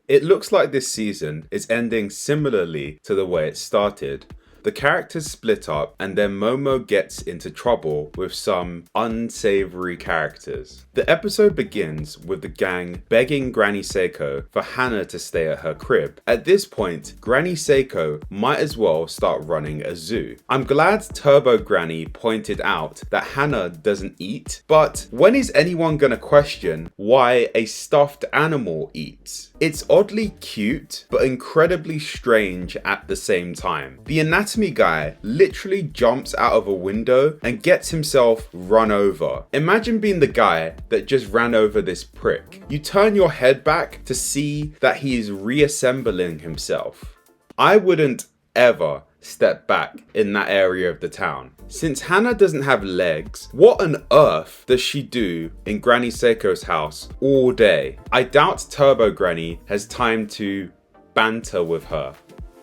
It looks like this season is ending similarly to the way it started. The characters split up and then Momo gets into trouble with some unsavory characters. The episode begins with the gang begging Granny Seiko for Hana to stay at her crib. At this point, Granny Seiko might as well start running a zoo. I'm glad Turbo Granny pointed out that Hana doesn't eat, but when is anyone gonna question why a stuffed animal eats? It's oddly cute, but incredibly strange at the same time. The anatomy guy literally jumps out of a window and gets himself run over. Imagine being the guy that just ran over this prick. You turn your head back to see that he is reassembling himself. I wouldn't ever step back in that area of the town. Since Hana doesn't have legs, what on earth does she do in Granny Seiko's house all day? I doubt Turbo Granny has time to banter with her.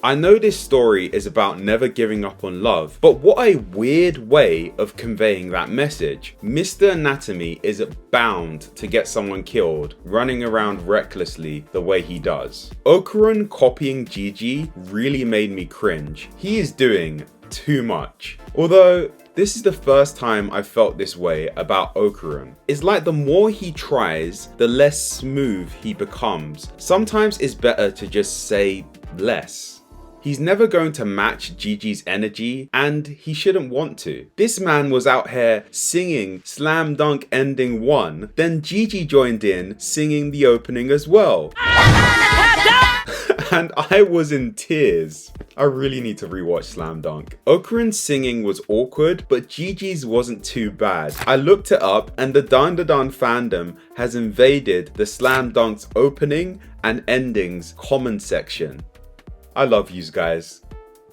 I know this story is about never giving up on love, but what a weird way of conveying that message. Mr. Anatomy is bound to get someone killed running around recklessly the way he does. Okarun copying Jiji really made me cringe. He is doing too much. Although this is the first time I felt this way about Okarun. It's like the more he tries, the less smooth he becomes. Sometimes it's better to just say less. He's never going to match Jiji's energy, and he shouldn't want to. This man was out here singing Slam Dunk Ending 1, then Jiji joined in singing the opening as well. And I was in tears. I really need to rewatch Slam Dunk. Okarun's singing was awkward, but Jiji's wasn't too bad. I looked it up and the Dandadan fandom has invaded the Slam Dunk's opening and endings comment section. I love yous guys.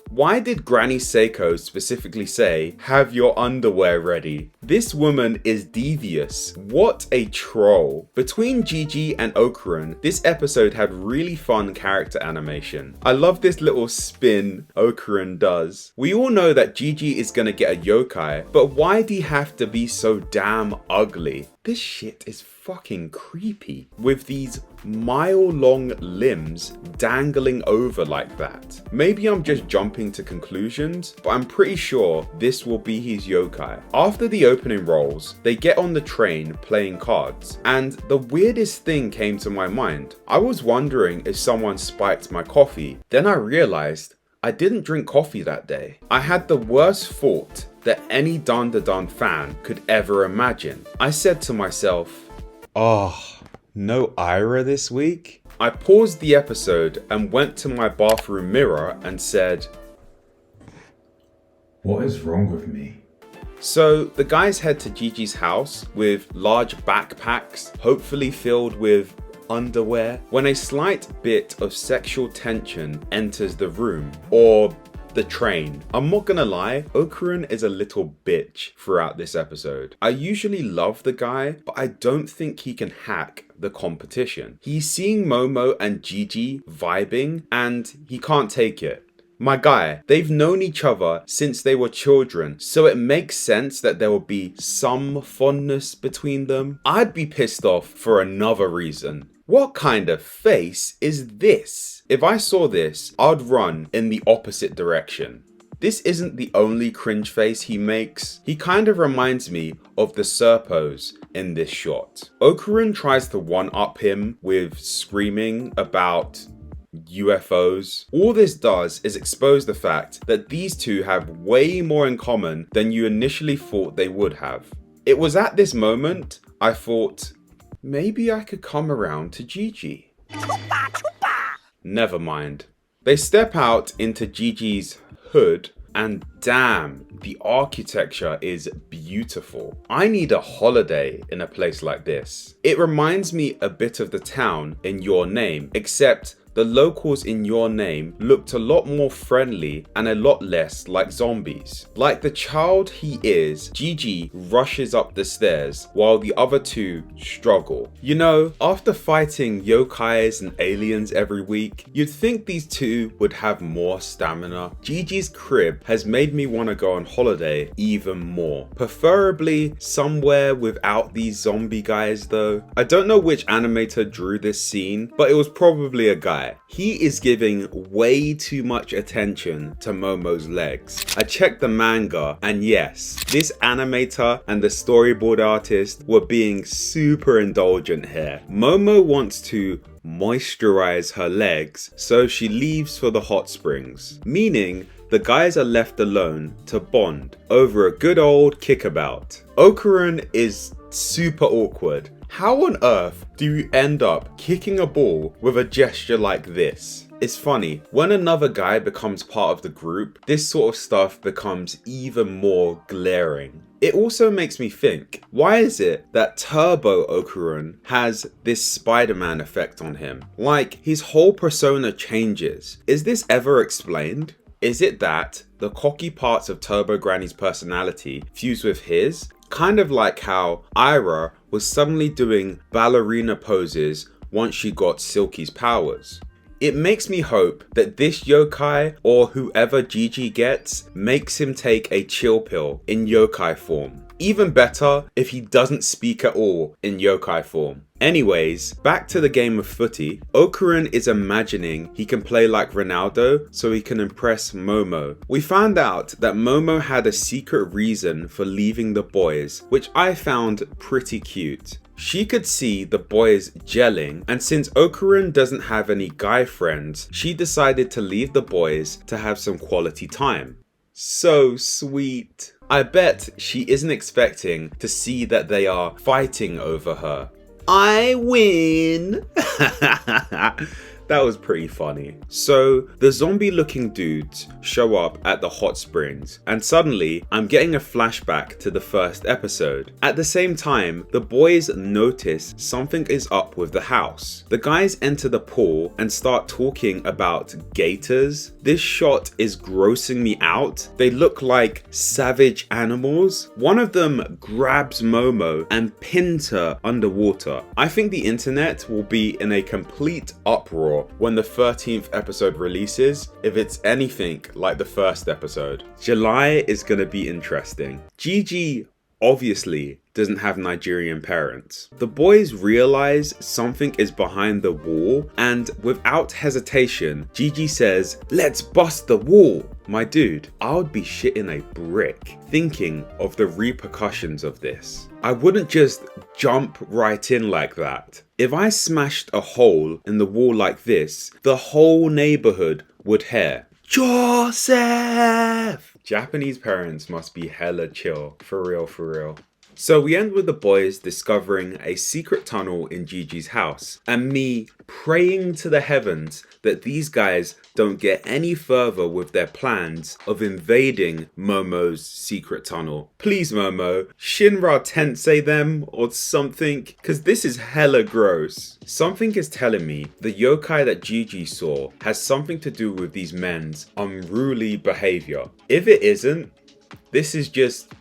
Why did Granny Seiko specifically say, "Have your underwear ready"? This woman is devious. What a troll. Between Jiji and Okarun, this episode had really fun character animation. I love this little spin Okarun does. We all know that Jiji is gonna get a yokai, but why'd he have to be so damn ugly? This shit is fucking creepy. With these mile-long limbs dangling over like that. Maybe I'm just jumping to conclusions, but I'm pretty sure this will be his yokai. After the opening rolls, they get on the train playing cards, and the weirdest thing came to my mind. I was wondering if someone spiked my coffee. Then I realized I didn't drink coffee that day. I had the worst thought that any Dandadan fan could ever imagine. I said to myself, oh, no Ira this week? I paused the episode and went to my bathroom mirror and said, what is wrong with me? So the guys head to Jiji's house with large backpacks, hopefully filled with underwear, when a slight bit of sexual tension enters the room, or the train. I'm not gonna lie, Okarun is a little bitch throughout this episode. I usually love the guy, but I don't think he can hack the competition. He's seeing Momo and Jiji vibing and he can't take it. My guy, they've known each other since they were children, so it makes sense that there will be some fondness between them. I'd be pissed off for another reason. What kind of face is this? If I saw this, I'd run in the opposite direction. This isn't the only cringe face he makes. He kind of reminds me of the Serpos in this shot. Okarun tries to one-up him with screaming about UFOs. All this does is expose the fact that these two have way more in common than you initially thought they would have. It was at this moment I thought, maybe I could come around to Jiji. Never mind. They step out into Jiji's hood and damn, the architecture is beautiful. I need a holiday in a place like this. It reminds me a bit of the town in Your Name, except the locals in Your Name looked a lot more friendly and a lot less like zombies. Like the child he is, Jiji rushes up the stairs while the other two struggle. You know, after fighting yokais and aliens every week, you'd think these two would have more stamina. Jiji's crib has made me want to go on holiday even more. Preferably somewhere without these zombie guys though. I don't know which animator drew this scene, but it was probably a guy. He is giving way too much attention to Momo's legs. I checked the manga and yes, this animator and the storyboard artist were being super indulgent here. Momo wants to moisturize her legs, so she leaves for the hot springs, meaning the guys are left alone to bond over a good old kickabout. Okarun is super awkward. How on earth do you end up kicking a ball with a gesture like this? It's funny, when another guy becomes part of the group, this sort of stuff becomes even more glaring. It also makes me think, why is it that Turbo Okarun has this Spider-Man effect on him? Like, his whole persona changes. Is this ever explained? Is it that the cocky parts of Turbo Granny's personality fuse with his? Kind of like how Ira was suddenly doing ballerina poses once she got Silky's powers. It makes me hope that this yokai, or whoever Jiji gets, makes him take a chill pill in yokai form. Even better if he doesn't speak at all in yokai form. Anyways, back to the game of footy. Okarun is imagining he can play like Ronaldo so he can impress Momo. We found out that Momo had a secret reason for leaving the boys, which I found pretty cute. She could see the boys gelling, and since Okarun doesn't have any guy friends, she decided to leave the boys to have some quality time. So sweet. I bet she isn't expecting to see that they are fighting over her. I win! That was pretty funny. So the zombie looking dudes show up at the hot springs and suddenly I'm getting a flashback to the first episode. At the same time, the boys notice something is up with the house. The guys enter the pool and start talking about gators. This shot is grossing me out. They look like savage animals. One of them grabs Momo and pins her underwater. I think the internet will be in a complete uproar when the 13th episode releases, if it's anything like the first episode. July is gonna be interesting. Jiji obviously doesn't have Nigerian parents. The boys realize something is behind the wall and without hesitation, Jiji says, "Let's bust the wall." My dude, I would be shitting a brick thinking of the repercussions of this. I wouldn't just jump right in like that. If I smashed a hole in the wall like this, the whole neighborhood would hear, "Joseph!" Japanese parents must be hella chill, for real, for real. So we end with the boys discovering a secret tunnel in Jiji's house and me praying to the heavens that these guys don't get any further with their plans of invading Momo's secret tunnel. Please Momo, Shinra Tensei them or something, cause this is hella gross. Something is telling me the yokai that Jiji saw has something to do with these men's unruly behavior. If it isn't, this is just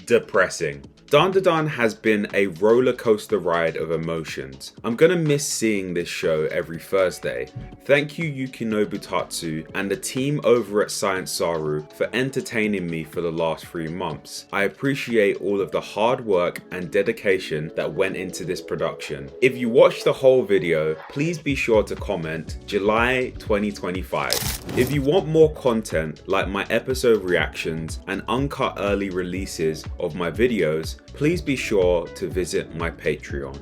depressing. Dandadan has been a roller coaster ride of emotions. I'm gonna miss seeing this show every Thursday. Thank you Yukinobu Tatsu and the team over at Science Saru for entertaining me for the last 3 months. I appreciate all of the hard work and dedication that went into this production. If you watched the whole video, please be sure to comment July 2025. If you want more content like my episode reactions and uncut early releases of my videos, please be sure to visit my Patreon.